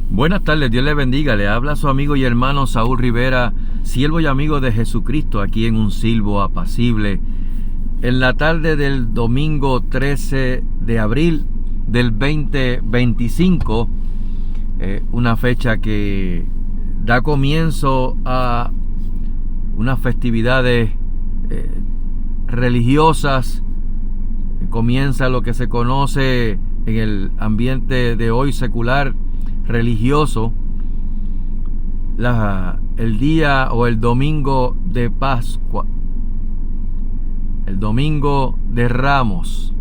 Buenas tardes, Dios le bendiga. Le habla su amigo y hermano Saúl Rivera, siervo y amigo de Jesucristo, aquí en un silbo apacible. En la tarde del domingo 13 de abril del 2025, una fecha que da comienzo a unas festividades religiosas. Comienza lo que se conoce en el ambiente de hoy secular religioso, el día o el domingo de Pascua, el domingo de Ramos.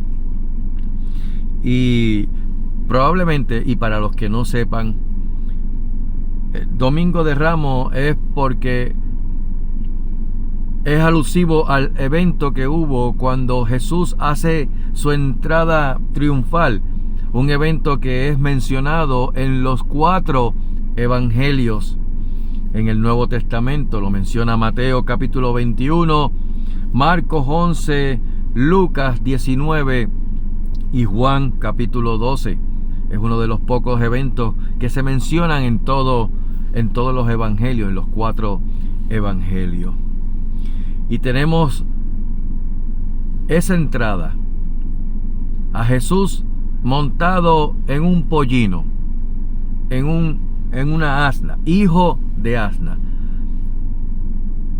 Y probablemente, y para los que no sepan, el domingo de Ramos es porque es alusivo al evento que hubo cuando Jesús hace su entrada triunfal, un evento que es mencionado en los 4 evangelios en el Nuevo Testamento. Lo menciona Mateo capítulo 21, Marcos 11, Lucas 19 y Juan capítulo 12. Es uno de los pocos eventos que se mencionan en todos los evangelios, en los 4 evangelios. Y tenemos esa entrada a Jesús montado en un pollino, en una asna, hijo de asna,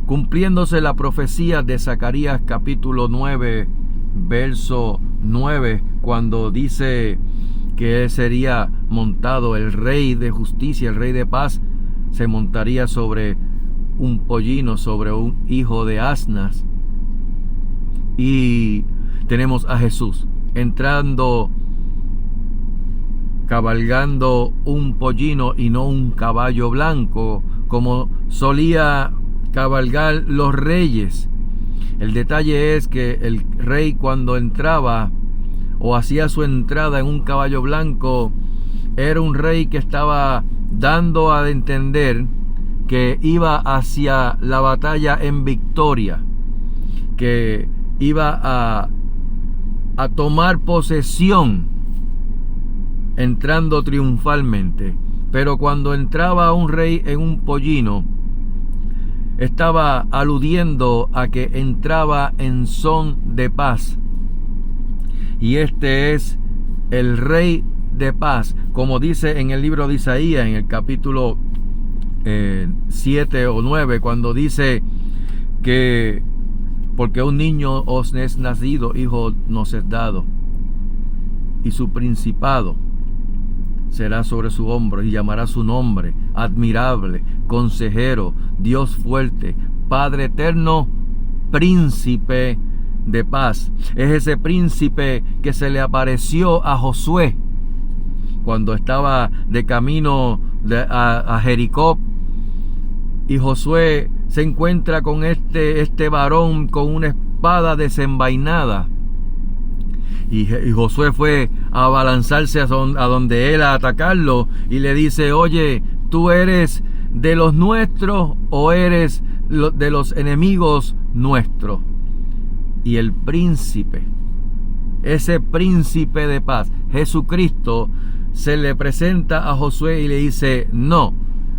cumpliéndose la profecía de Zacarías capítulo 9, verso 9, cuando dice que él sería montado, el rey de justicia, el rey de paz, se montaría sobre un pollino, sobre un hijo de asnas. Y tenemos a Jesús entrando, cabalgando un pollino y no un caballo blanco, como solía cabalgar los reyes. El detalle es que el rey, cuando entraba o hacía su entrada en un caballo blanco, era un rey que estaba dando a entender que iba hacia la batalla en victoria, que iba a tomar posesión entrando triunfalmente. Pero cuando entraba un rey en un pollino, estaba aludiendo a que entraba en son de paz. Y este es el rey de paz, como dice en el libro de Isaías, en el capítulo 7 o 9, cuando dice que porque un niño os es nacido, hijo nos es dado, y su principado será sobre su hombro, y llamará su nombre admirable, consejero, Dios fuerte, Padre eterno, príncipe de paz. Es ese príncipe que se le apareció a Josué cuando estaba de camino a Jericó, y Josué se encuentra con este varón con una espada desenvainada. Y Josué fue a abalanzarse a donde él, a atacarlo, y le dice: oye, ¿tú eres de los nuestros o eres de los enemigos nuestros? Y el príncipe, ese príncipe de paz, Jesucristo, se le presenta a Josué y le dice: no,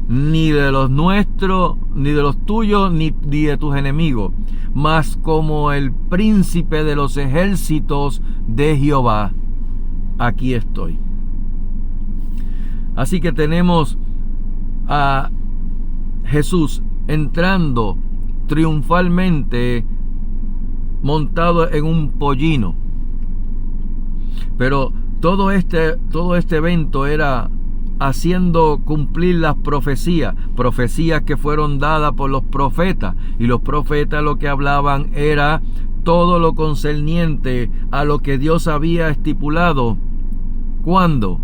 ni de los nuestros, ni de los tuyos, ni de tus enemigos, mas como el príncipe de los ejércitos de Jehová, aquí estoy. Así que tenemos a Jesús entrando triunfalmente montado en un pollino. Pero todo este evento era haciendo cumplir las profecías que fueron dadas por los profetas, y los profetas lo que hablaban era todo lo concerniente a lo que Dios había estipulado. ¿Cuándo?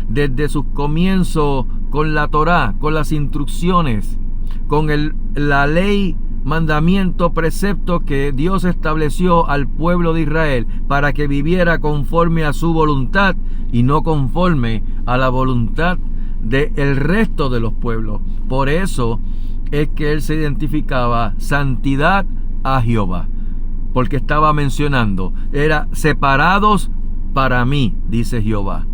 Desde sus comienzos con la Torá, con las instrucciones, con la ley, mandamiento, precepto que Dios estableció al pueblo de Israel para que viviera conforme a su voluntad y no conforme a la voluntad del resto de los pueblos. Por eso es que él se identificaba santidad a Jehová, porque estaba mencionando, era separados para mí, dice Jehová,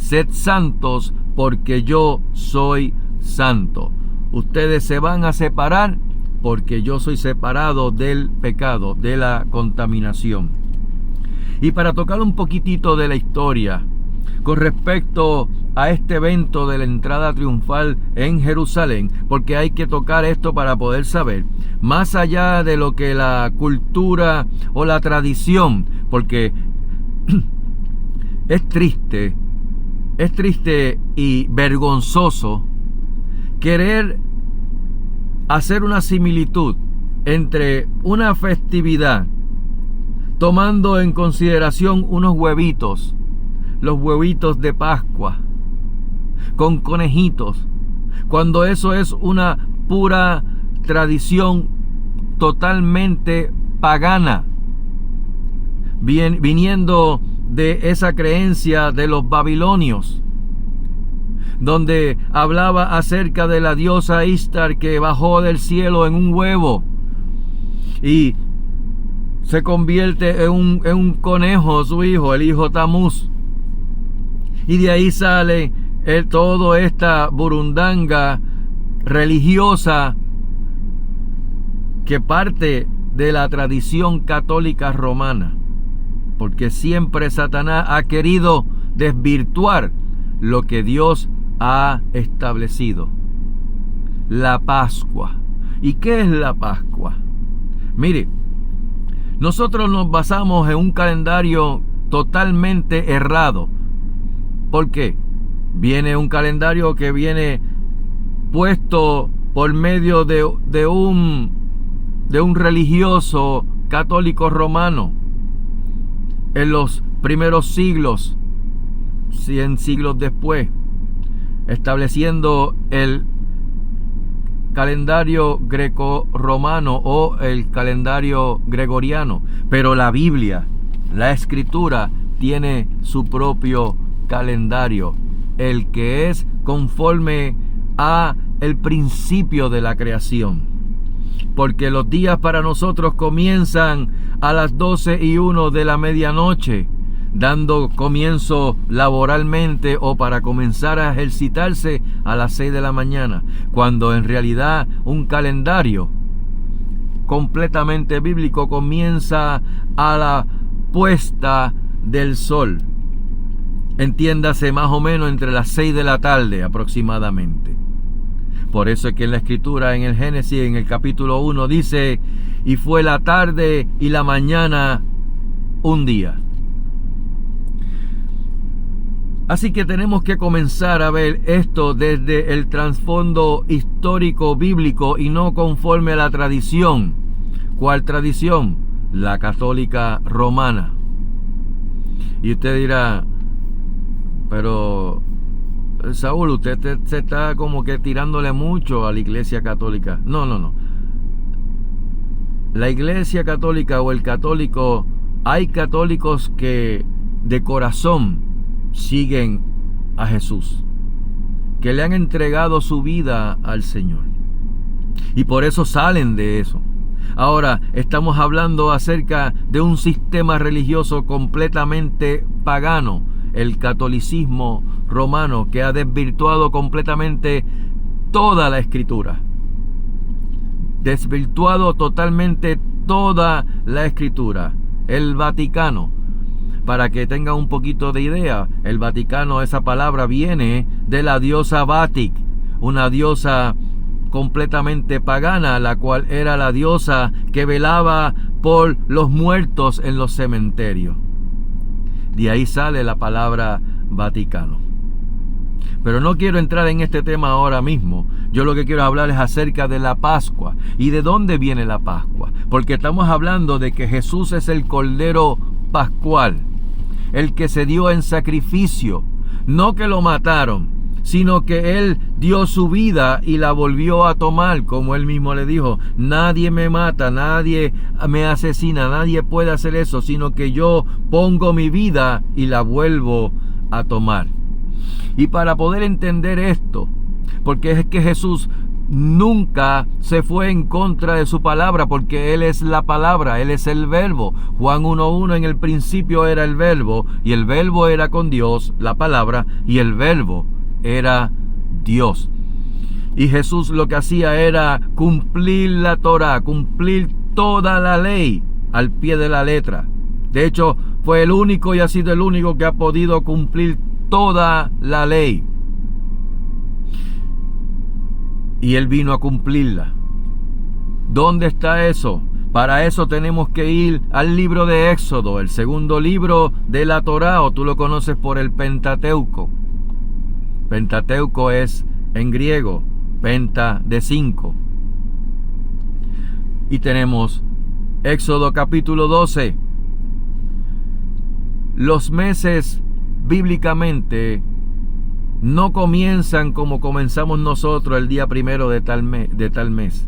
sed santos porque yo soy santo. Ustedes se van a separar porque yo soy separado del pecado, de la contaminación. Y para tocar un poquitito de la historia con respecto a este evento de la entrada triunfal en Jerusalén, porque hay que tocar esto para poder saber, más allá de lo que la cultura o la tradición, porque es triste y vergonzoso querer hacer una similitud entre una festividad tomando en consideración unos huevitos, los huevitos de Pascua, con conejitos, cuando eso es una pura tradición totalmente pagana, viniendo de esa creencia de los babilonios, donde hablaba acerca de la diosa Ishtar que bajó del cielo en un huevo y se convierte en un conejo, su hijo, el hijo Tamuz. Y de ahí sale toda esta burundanga religiosa que parte de la tradición católica romana, porque siempre Satanás ha querido desvirtuar lo que Dios ha establecido. La Pascua. ¿Y qué es la Pascua? Mire, nosotros nos basamos en un calendario totalmente errado. ¿Por qué? Viene un calendario que viene puesto por medio de un religioso católico romano en los primeros siglos, 100 siglos después, estableciendo el calendario greco-romano o el calendario gregoriano. Pero la Biblia, la Escritura, tiene su propio calendario, el que es conforme a el principio de la creación, porque los días para nosotros comienzan a las 12:01 de la medianoche, dando comienzo laboralmente o para comenzar a ejercitarse a las 6 de la mañana, cuando en realidad un calendario completamente bíblico comienza a la puesta del sol. Entiéndase, más o menos entre las 6 de la tarde aproximadamente. Por eso es que en la Escritura, en el Génesis, en el capítulo 1, dice: y fue la tarde y la mañana un día. Así que tenemos que comenzar a ver esto desde el trasfondo histórico bíblico y no conforme a la tradición. ¿Cuál tradición? La católica romana. Y usted dirá: pero Saúl, usted se está como que tirándole mucho a la Iglesia Católica. No. La Iglesia Católica o el católico, hay católicos que de corazón siguen a Jesús, que le han entregado su vida al Señor, y por eso salen de eso. Ahora estamos hablando acerca de un sistema religioso completamente pagano, el catolicismo romano, que ha desvirtuado completamente toda la Escritura, desvirtuado totalmente toda la Escritura. El Vaticano, para que tengan un poquito de idea, el Vaticano, esa palabra viene de la diosa Batic, una diosa completamente pagana, la cual era la diosa que velaba por los muertos en los cementerios. De ahí sale la palabra Vaticano. Pero no quiero entrar en este tema ahora mismo. Yo lo que quiero hablar es acerca de la Pascua. ¿Y de dónde viene la Pascua? Porque estamos hablando de que Jesús es el Cordero Pascual, el que se dio en sacrificio. No que lo mataron, sino que Él dio su vida y la volvió a tomar, como Él mismo le dijo: nadie me mata, nadie me asesina, nadie puede hacer eso, sino que yo pongo mi vida y la vuelvo a tomar. Y para poder entender esto, porque es que Jesús nunca se fue en contra de su palabra, porque Él es la palabra, Él es el verbo. Juan 1:1, en el principio era el verbo, y el verbo era con Dios, la palabra, y el verbo era Dios. Y Jesús lo que hacía era cumplir la Torá, cumplir toda la ley al pie de la letra. De hecho, fue el único y ha sido el único que ha podido cumplir toda la ley. Y Él vino a cumplirla. ¿Dónde está eso? Para eso tenemos que ir al libro de Éxodo, el segundo libro de la Torá, o tú lo conoces por el Pentateuco. Pentateuco es en griego, penta de 5. Y tenemos Éxodo capítulo 12. Los meses bíblicamente no comienzan como comenzamos nosotros el día primero de tal mes.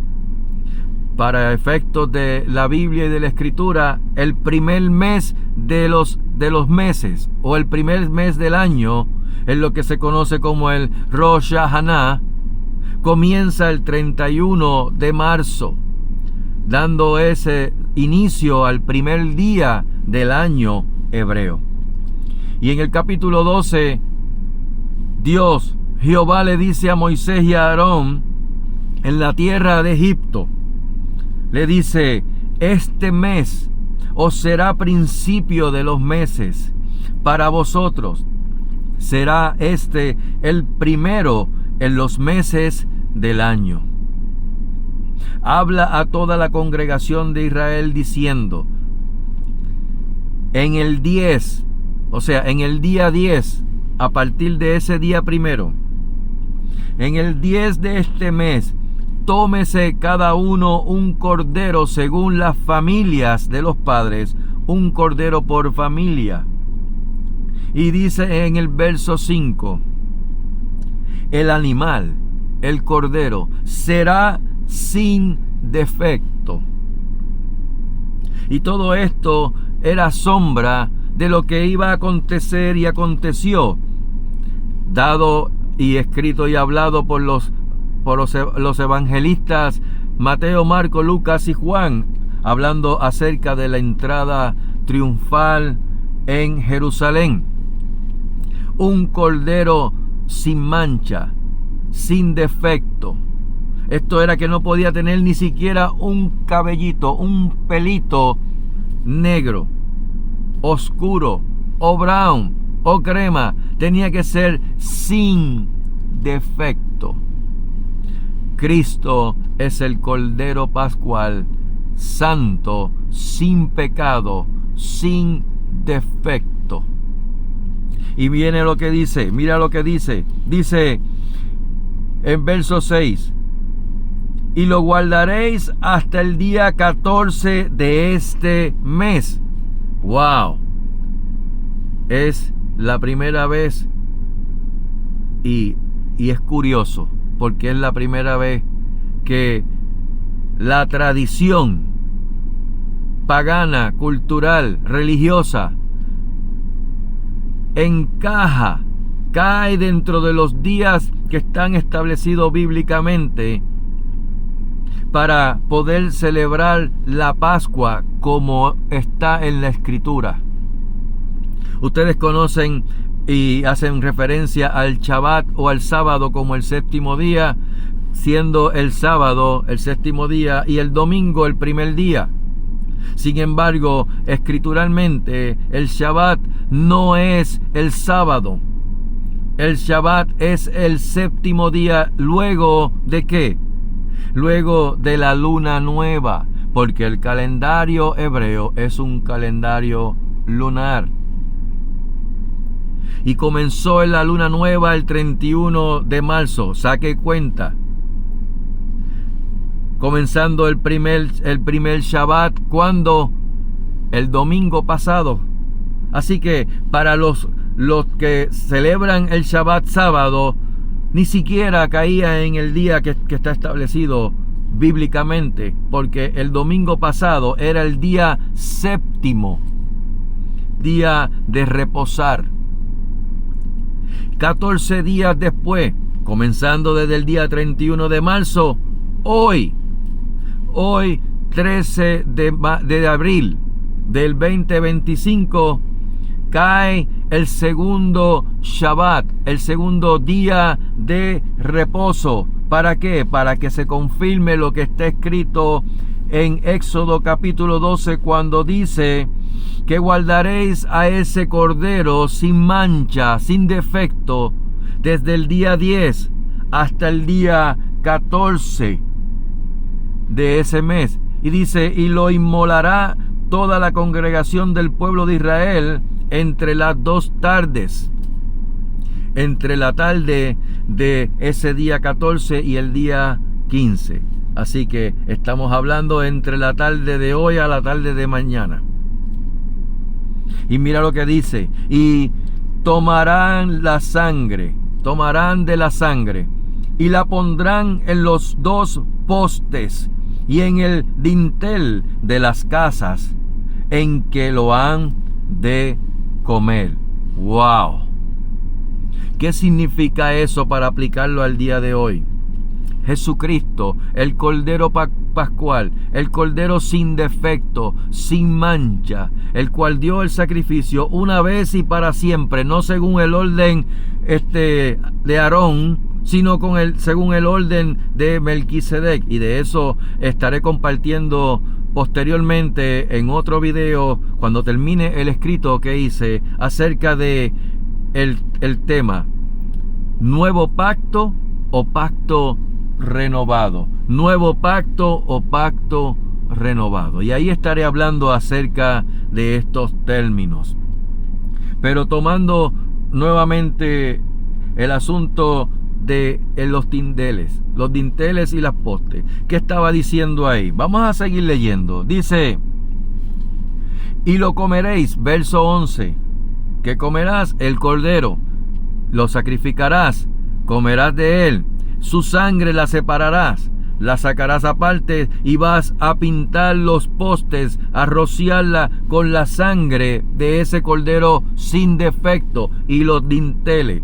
Para efectos de la Biblia y de la Escritura, el primer mes de los meses, o el primer mes del año, es lo que se conoce como el Rosh Hashanah, comienza el 31 de marzo, dando ese inicio al primer día del año hebreo. Y en el capítulo 12, Dios, Jehová, le dice a Moisés y a Aarón en la tierra de Egipto, le dice: este mes os será principio de los meses, para vosotros será este el primero en los meses del año. Habla a toda la congregación de Israel diciendo: en el 10, o sea, en el día 10, a partir de ese día primero, en el 10 de este mes, tómese cada uno un cordero según las familias de los padres, un cordero por familia. Y dice en el verso 5, el animal, el cordero, será sin defecto. Y todo esto era sombra de lo que iba a acontecer, y aconteció, dado y escrito y hablado por los evangelistas Mateo, Marco, Lucas y Juan, hablando acerca de la entrada triunfal en Jerusalén. Un cordero sin mancha, sin defecto. Esto era que no podía tener ni siquiera un cabellito, un pelito negro, oscuro, o brown, o crema. Tenía que ser sin defecto. Cristo es el Cordero Pascual, santo, sin pecado, sin defecto. Y viene lo que dice, mira lo que dice. Dice en verso 6: y lo guardaréis hasta el día 14 de este mes. ¡Wow! Es la primera vez, y es curioso, porque es la primera vez que la tradición pagana, cultural, religiosa, cae dentro de los días que están establecidos bíblicamente para poder celebrar la Pascua como está en la Escritura. Ustedes conocen y hacen referencia al Shabbat o al sábado como el séptimo día, siendo el sábado el séptimo día y el domingo el primer día. Sin embargo, escrituralmente, el Shabbat no es el sábado. El Shabbat es el séptimo día. ¿Luego de qué? Luego de la luna nueva, porque el calendario hebreo es un calendario lunar. Y comenzó en la luna nueva el 31 de marzo. Saque cuenta. Comenzando el primer Shabbat, ¿cuándo? El domingo pasado. Así que para los que celebran el Shabbat sábado, ni siquiera caía en el día que está establecido bíblicamente, porque el domingo pasado era el día séptimo, día de reposar. 14 días después, comenzando desde el día 31 de marzo, hoy 13 de abril del 2025, cae el segundo Shabbat, el segundo día de reposo. ¿Para qué? Para que se confirme lo que está escrito en Éxodo capítulo 12, cuando dice que guardaréis a ese cordero sin mancha, sin defecto, desde el día 10 hasta el día 14 de ese mes. Y dice, y lo inmolará toda la congregación del pueblo de Israel entre las 2 tardes, entre la tarde de ese día 14 y el día 15. Así que estamos hablando entre la tarde de hoy a la tarde de mañana. Y mira lo que dice: y tomarán de la sangre y la pondrán en los 2 postes y en el dintel de las casas en que lo han de comer. ¡Wow! ¿Qué significa eso para aplicarlo al día de hoy? Jesucristo, el Cordero Pascual, el Cordero sin defecto, sin mancha, el cual dio el sacrificio una vez y para siempre, no según el orden de Aarón, sino según el orden de Melquisedec. Y de eso estaré compartiendo posteriormente en otro video, cuando termine el escrito que hice acerca de el tema nuevo pacto o pacto renovado, nuevo pacto o pacto renovado. Y ahí estaré hablando acerca de estos términos. Pero tomando nuevamente el asunto de los dinteles y las postes, ¿qué estaba diciendo ahí? Vamos a seguir leyendo. Dice: y lo comeréis, verso 11, que comerás el cordero, lo sacrificarás, comerás de él, su sangre la separarás, la sacarás aparte y vas a pintar los postes, a rociarla con la sangre de ese cordero sin defecto, y los dinteles.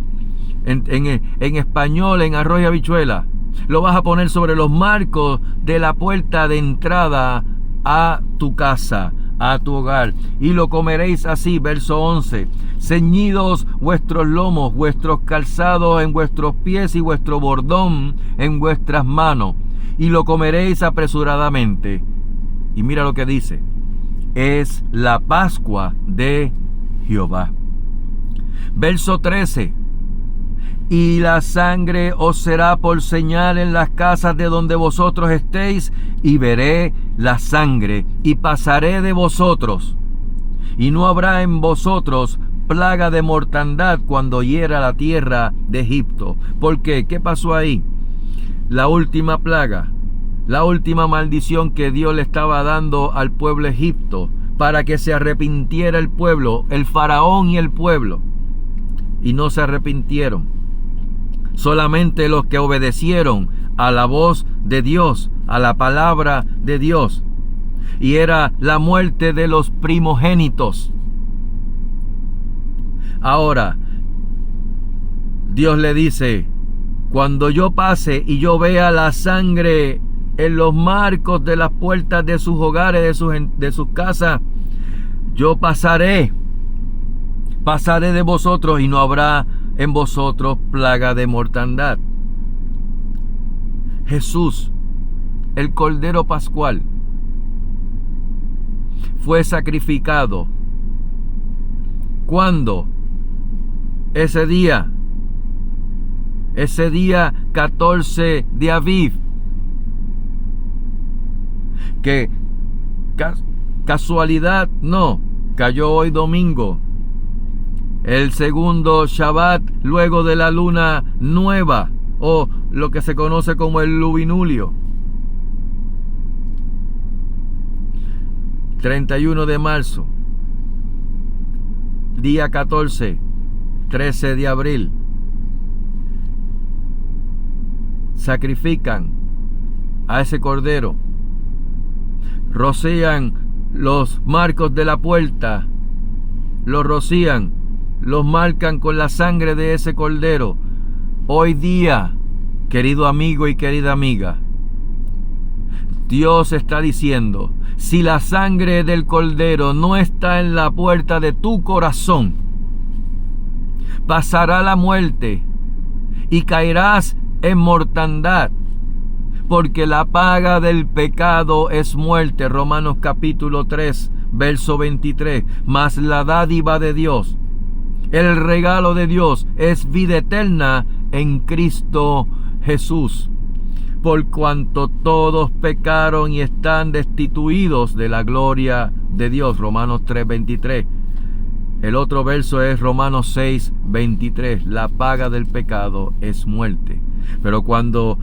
En español, en arroz y habichuela, lo vas a poner sobre los marcos de la puerta de entrada a tu casa, a tu hogar, y lo comeréis así, verso 11, ceñidos vuestros lomos, vuestros calzados en vuestros pies y vuestro bordón en vuestras manos, y lo comeréis apresuradamente. Y mira lo que dice: es la Pascua de Jehová. Verso 13: y la sangre os será por señal en las casas de donde vosotros estéis, y veré la sangre, y pasaré de vosotros, y no habrá en vosotros plaga de mortandad cuando hiera la tierra de Egipto. ¿Por qué? ¿Qué pasó ahí? La última plaga, la última maldición que Dios le estaba dando al pueblo de Egipto, para que se arrepintiera el pueblo, el faraón y el pueblo, y no se arrepintieron. Solamente los que obedecieron a la voz de Dios, a la palabra de Dios, y era la muerte de los primogénitos. Ahora, Dios le dice: cuando yo pase y yo vea la sangre en los marcos de las puertas de sus hogares, de sus casas, yo pasaré de vosotros, y no habrá en vosotros plaga de mortandad. Jesús, el Cordero Pascual, fue sacrificado. ¿Cuándo? Ese día 14 de Aviv. Que casualidad no, cayó hoy domingo, el segundo Shabbat luego de la luna nueva, o lo que se conoce como el Lubinulio. 31 de marzo, día 14, 13 de abril. Sacrifican a ese cordero, rocían los marcos de la puerta, los rocían, los marcan con la sangre de ese cordero, Hoy día, querido amigo y querida amiga, Dios está diciendo, si la sangre del Cordero no está en la puerta de tu corazón, pasará la muerte y caerás en mortandad, porque la paga del pecado es muerte. Romanos capítulo 3, verso 23. Mas la dádiva de Dios, el regalo de Dios, es vida eterna en Cristo Jesús. Por cuanto todos pecaron y están destituidos de la gloria de Dios. Romanos 3:23. El otro verso es Romanos 6:23. La paga del pecado es muerte. Pero cuando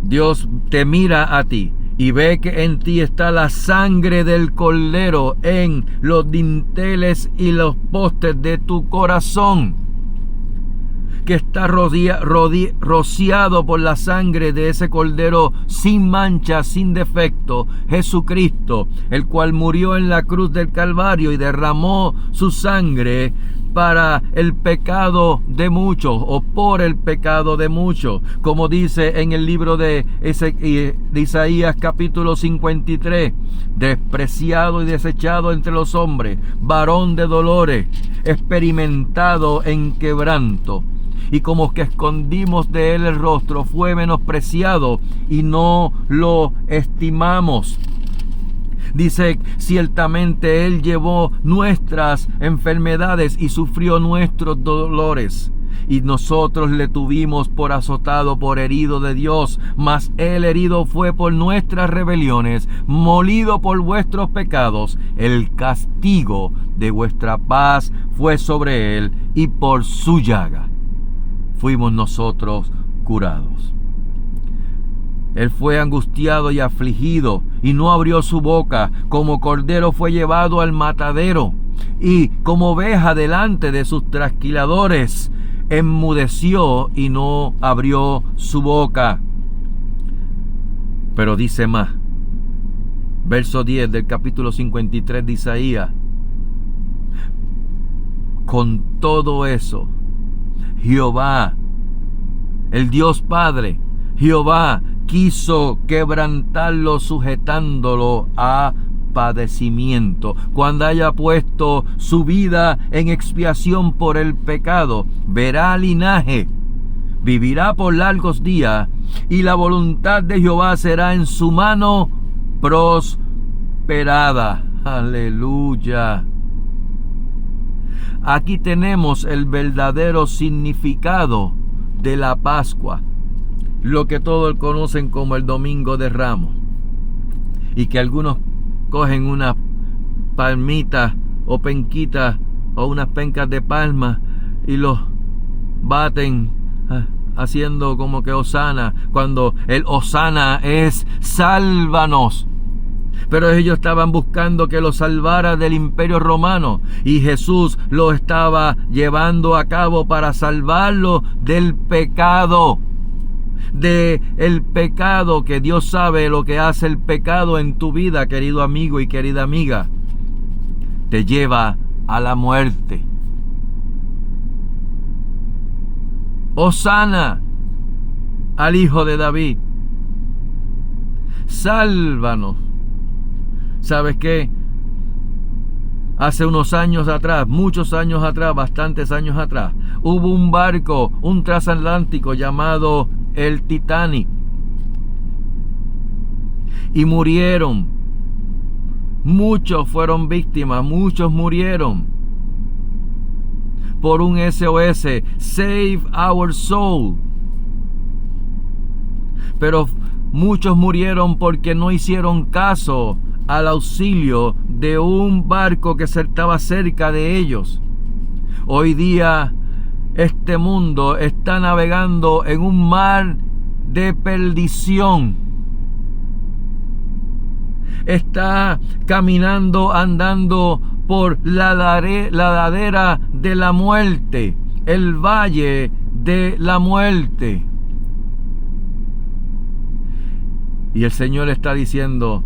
Dios te mira a ti y ve que en ti está la sangre del Cordero en los dinteles y los postes de tu corazón, que está rociado por la sangre de ese Cordero sin mancha, sin defecto, Jesucristo, el cual murió en la cruz del Calvario y derramó su sangre para el pecado de muchos, o por el pecado de muchos, como dice en el libro de Isaías capítulo 53, despreciado y desechado entre los hombres, varón de dolores, experimentado en quebranto, y como que escondimos de él el rostro, fue menospreciado y no lo estimamos. Dice, ciertamente él llevó nuestras enfermedades y sufrió nuestros dolores, y nosotros le tuvimos por azotado, por herido de Dios, mas él herido fue por nuestras rebeliones, molido por vuestros pecados. El castigo de vuestra paz fue sobre él, y por su llaga fuimos nosotros curados. Él fue angustiado y afligido, y no abrió su boca. Como cordero fue llevado al matadero, y como oveja delante de sus trasquiladores, enmudeció y no abrió su boca. Pero dice más, verso 10 del capítulo 53 de Isaías: con todo eso, Jehová, el Dios Padre, Jehová quiso quebrantarlo, sujetándolo a padecimiento. Cuando haya puesto su vida en expiación por el pecado, verá linaje, vivirá por largos días, y la voluntad de Jehová será en su mano prosperada. Aleluya. Aquí tenemos el verdadero significado de la Pascua, lo que todos conocen como el Domingo de Ramos, y que algunos cogen unas palmitas o penquitas o unas pencas de palma y los baten haciendo como que hosana, cuando el hosana es sálvanos. Pero ellos estaban buscando que los salvara del Imperio Romano, y Jesús lo estaba llevando a cabo para salvarlo del pecado. De el pecado, que Dios sabe lo que hace el pecado en tu vida, querido amigo y querida amiga. Te lleva a la muerte. Hosana al Hijo de David. Sálvanos. ¿Sabes qué? Hace unos años atrás, muchos años atrás, bastantes años atrás, hubo un barco, un transatlántico llamado el Titanic, y murieron. Muchos fueron víctimas, muchos murieron por un SOS, Save Our Soul. Pero muchos murieron porque no hicieron caso al auxilio de un barco que estaba cerca de ellos. Hoy día este mundo está navegando en un mar de perdición. Está caminando, andando por la ladera de la muerte, el valle de la muerte. Y el Señor está diciendo: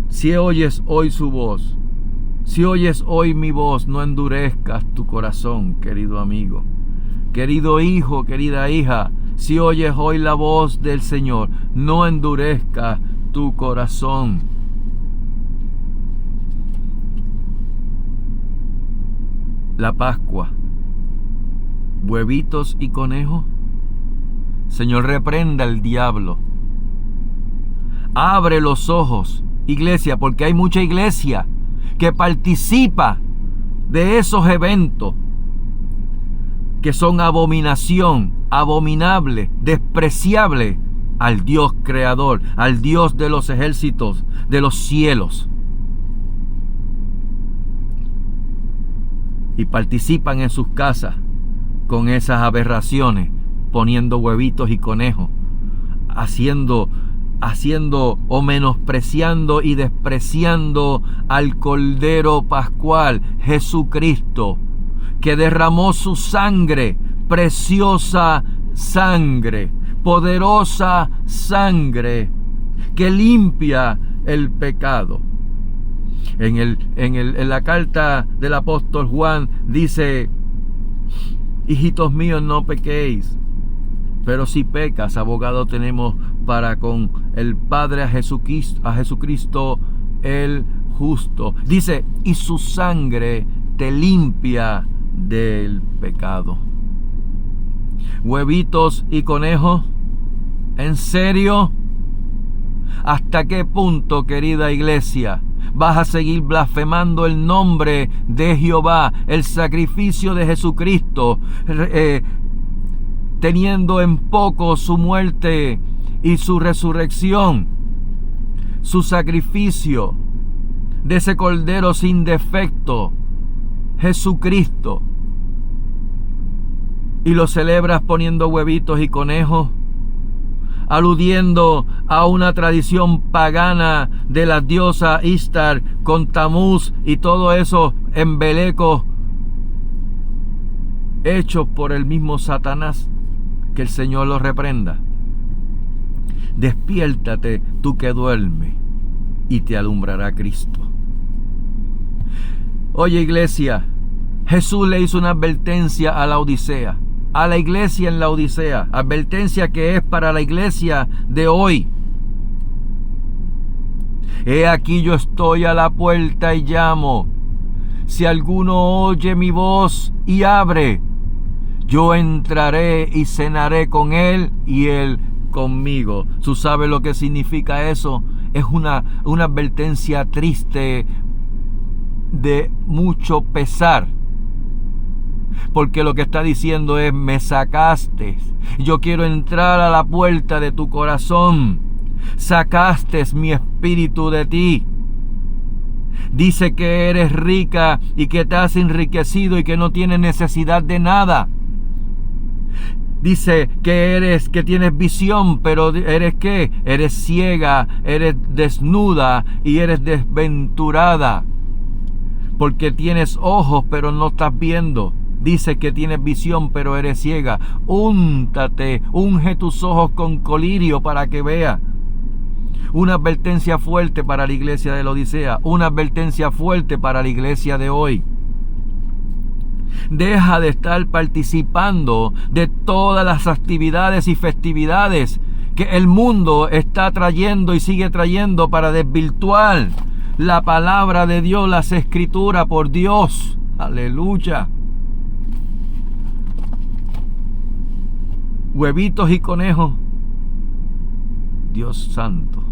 si oyes hoy su voz, si oyes hoy mi voz, no endurezcas tu corazón, querido amigo. Querido hijo, querida hija, si oyes hoy la voz del Señor, no endurezca tu corazón. La Pascua, huevitos y conejos. Señor, reprenda al diablo. Abre los ojos, iglesia, porque hay mucha iglesia que participa de esos eventos que son abominación, abominable, despreciable al Dios creador, al Dios de los ejércitos, de los cielos. Y participan en sus casas con esas aberraciones, poniendo huevitos y conejos, haciendo o menospreciando y despreciando al Cordero Pascual, Jesucristo, que derramó su sangre, preciosa sangre, poderosa sangre, que limpia el pecado. En la carta del apóstol Juan dice: hijitos míos, no pequéis, pero si pecas, abogado tenemos para con el Padre, a Jesucristo el justo. Dice: y su sangre te limpia del pecado. Huevitos y conejos, ¿en serio? ¿Hasta qué punto, querida iglesia, vas a seguir blasfemando el nombre de Jehová, el sacrificio de Jesucristo, teniendo en poco su muerte y su resurrección, su sacrificio de ese Cordero sin defecto, Jesucristo, y lo celebras poniendo huevitos y conejos, aludiendo a una tradición pagana de la diosa Ishtar con Tamuz y todo eso embelecos hechos por el mismo Satanás? Que el Señor los reprenda. Despiértate tú que duermes, y te alumbrará Cristo. Oye, iglesia, Jesús le hizo una advertencia a la Odisea, a la iglesia en la Odisea, advertencia que es para la iglesia de hoy. He aquí yo estoy a la puerta y llamo. Si alguno oye mi voz y abre, yo entraré y cenaré con él y él conmigo. ¿Tú sabes lo que significa eso? Es una advertencia triste, de mucho pesar, porque lo que está diciendo es: me sacaste, yo quiero entrar a la puerta de tu corazón, sacaste mi espíritu de ti. Dice que eres rica y que te has enriquecido y que no tienes necesidad de nada. Dice que tienes visión, pero ¿eres qué? Eres ciega, eres desnuda y eres desventurada, porque tienes ojos pero no estás viendo. Dice que tienes visión pero eres ciega. Úntate, unge tus ojos con colirio para que vea. Una advertencia fuerte para la iglesia de la Odisea, una advertencia fuerte para la iglesia de hoy. Deja de estar participando de todas las actividades y festividades que el mundo está trayendo y sigue trayendo para desvirtuar la palabra de Dios, las escrituras, por Dios. Aleluya. Huevitos y conejos. Dios santo,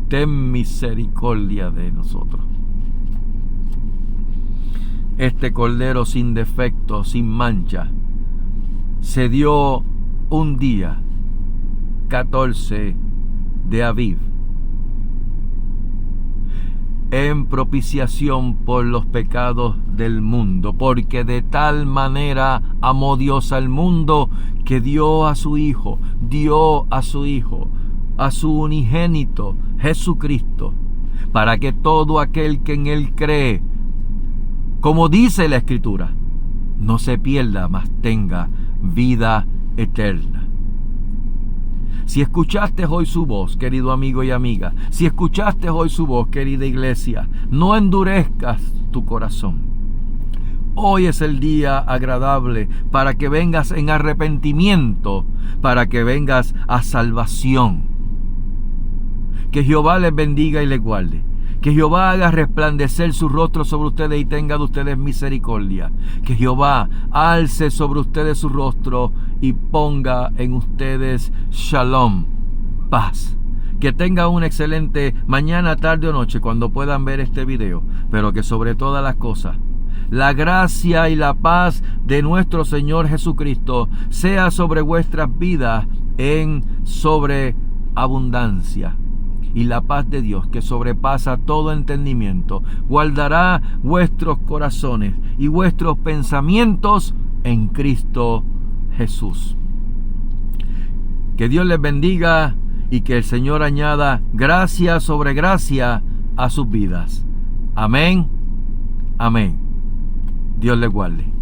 ten misericordia de nosotros. Este Cordero sin defecto, sin mancha, se dio un día, 14 de Aviv, en propiciación por los pecados del mundo, porque de tal manera amó Dios al mundo que dio a su Hijo, a su unigénito, Jesucristo, para que todo aquel que en Él cree, como dice la Escritura, no se pierda, mas tenga vida eterna. Si escuchaste hoy su voz, querido amigo y amiga, si escuchaste hoy su voz, querida iglesia, no endurezcas tu corazón. Hoy es el día agradable para que vengas en arrepentimiento, para que vengas a salvación. Que Jehová les bendiga y les guarde. Que Jehová haga resplandecer su rostro sobre ustedes y tenga de ustedes misericordia. Que Jehová alce sobre ustedes su rostro y ponga en ustedes shalom, paz. Que tengan una excelente mañana, tarde o noche cuando puedan ver este video. Pero que sobre todas las cosas, la gracia y la paz de nuestro Señor Jesucristo sea sobre vuestras vidas en sobreabundancia. Y la paz de Dios, que sobrepasa todo entendimiento, guardará vuestros corazones y vuestros pensamientos en Cristo Jesús. Que Dios les bendiga y que el Señor añada gracia sobre gracia a sus vidas. Amén. Amén. Dios les guarde.